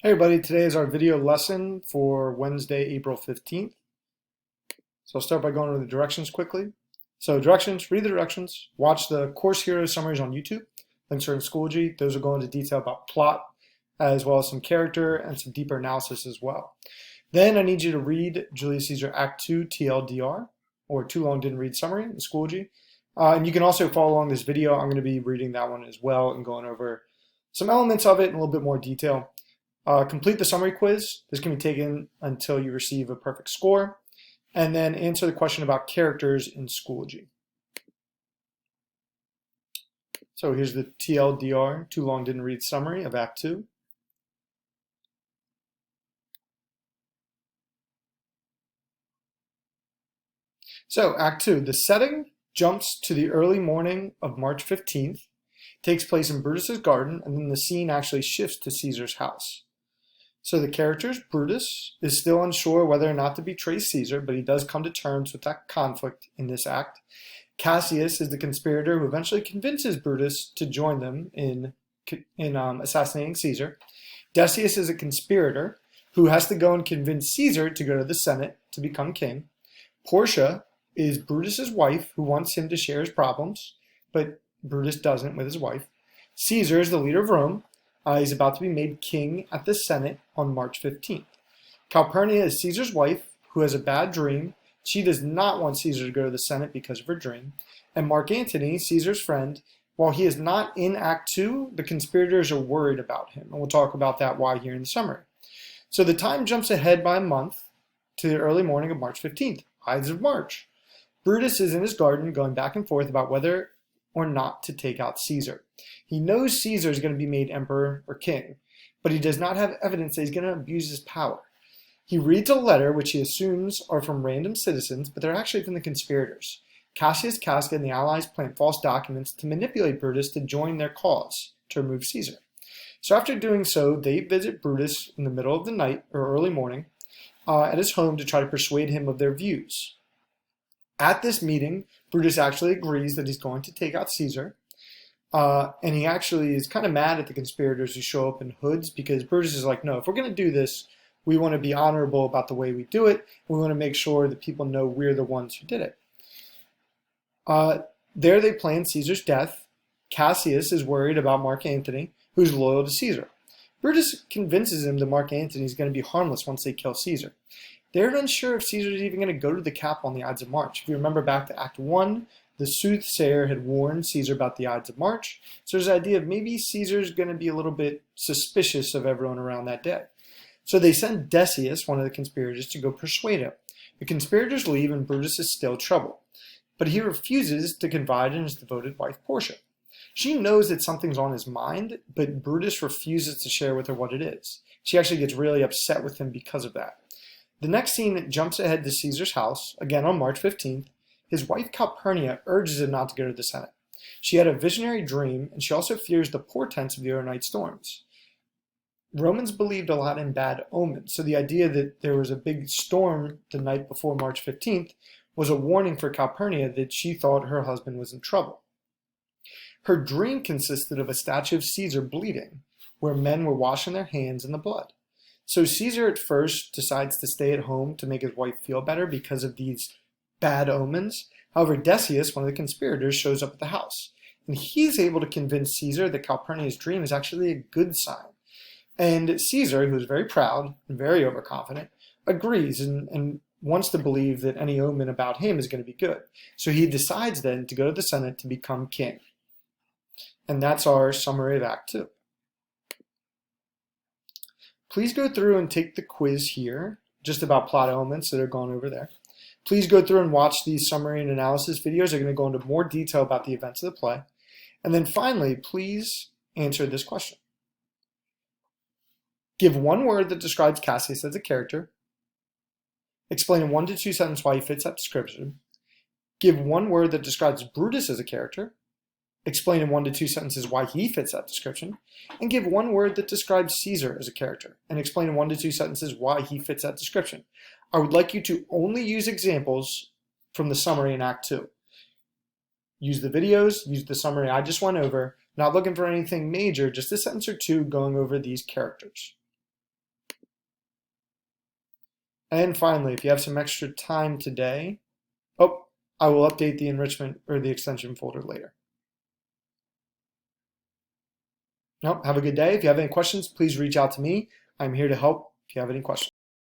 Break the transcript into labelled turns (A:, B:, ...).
A: Hey everybody, today is our video lesson for Wednesday, April 15th. So I'll start by going over the directions quickly. So directions, read the directions, watch the Course Hero summaries on YouTube. Links are in Schoology. Those will go into detail about plot, as well as some character and some deeper analysis as well. Then I need you to read Julius Caesar Act 2 TLDR, or Too Long Didn't Read Summary in Schoology. And you can also follow along this video. I'm going to be reading that one as well and going over some elements of it in a little bit more detail. Complete the summary quiz. This can be taken until you receive a perfect score. And then answer the question about characters in Schoology. So here's the TLDR, Too Long Didn't Read summary of Act 2. So Act 2, the setting jumps to the early morning of March 15th, takes place in Brutus's garden, and then the scene actually shifts to Caesar's house. So the characters, Brutus is still unsure whether or not to betray Caesar, but he does come to terms with that conflict in this act. Cassius is the conspirator who eventually convinces Brutus to join them in assassinating Caesar. Decius is a conspirator who has to go and convince Caesar to go to the Senate to become king. Portia is Brutus's wife who wants him to share his problems, but Brutus doesn't with his wife. Caesar is the leader of Rome. He's about to be made king at the Senate on March 15th. Calpurnia is Caesar's wife, who has a bad dream. She does not want Caesar to go to the Senate because of her dream. And Mark Antony, Caesar's friend, while he is not in Act 2, the conspirators are worried about him. And we'll talk about that why here in the summary. So the time jumps ahead by a month to the early morning of March 15th, Ides of March. Brutus is in his garden going back and forth about whether or not to take out Caesar. He knows Caesar is going to be made emperor or king, but he does not have evidence that he's going to abuse his power. He reads a letter which he assumes are from random citizens, but they're actually from the conspirators. Cassius, Casca, and the allies plant false documents to manipulate Brutus to join their cause to remove Caesar. So after doing so, they visit Brutus in the middle of the night or early morning at his home to try to persuade him of their views. At this meeting, Brutus actually agrees that he's going to take out Caesar, and he actually is kind of mad at the conspirators who show up in hoods because Brutus is like, no, if we're going to do this, we want to be honorable about the way we do it. We want to make sure that people know we're the ones who did it. There they plan Caesar's death. Cassius is worried about Mark Antony, who's loyal to Caesar. Brutus convinces him that Mark Antony is going to be harmless once they kill Caesar. They're unsure if Caesar is even going to go to the Capitol on the Ides of March. If you remember back to Act 1, the soothsayer had warned Caesar about the Ides of March. So there's the idea of maybe Caesar's going to be a little bit suspicious of everyone around that day. So they send Decius, one of the conspirators, to go persuade him. The conspirators leave and Brutus is still troubled. But he refuses to confide in his devoted wife, Portia. She knows that something's on his mind, but Brutus refuses to share with her what it is. She actually gets really upset with him because of that. The next scene jumps ahead to Caesar's house, again on March 15th. His wife Calpurnia urges him not to go to the Senate. She had a visionary dream, and she also fears the portents of the overnight storms. Romans believed a lot in bad omens, so the idea that there was a big storm the night before March 15th was a warning for Calpurnia that she thought her husband was in trouble. Her dream consisted of a statue of Caesar bleeding, where men were washing their hands in the blood. So Caesar at first decides to stay at home to make his wife feel better because of these bad omens. However, Decius, one of the conspirators, shows up at the house. And he's able to convince Caesar that Calpurnia's dream is actually a good sign. And Caesar, who's very proud and very overconfident, agrees and wants to believe that any omen about him is going to be good. So he decides then to go to the Senate to become king. And that's our summary of Act 2. Please go through and take the quiz here, just about plot elements that are gone over there. Please go through and watch these summary and analysis videos. They're going to go into more detail about the events of the play. And then finally, please answer this question. Give one word that describes Cassius as a character. Explain in 1 to 2 sentences why he fits that description. Give one word that describes Brutus as a character. Explain in 1 to 2 sentences why he fits that description, and give one word that describes Caesar as a character, and explain in 1 to 2 sentences why he fits that description. I would like you to only use examples from the summary in Act 2. Use the videos, use the summary I just went over, not looking for anything major, just a sentence or two going over these characters. And finally, if you have some extra time today, I will update the enrichment or the extension folder later. Have a good day. If you have any questions, please reach out to me. I'm here to help if you have any questions.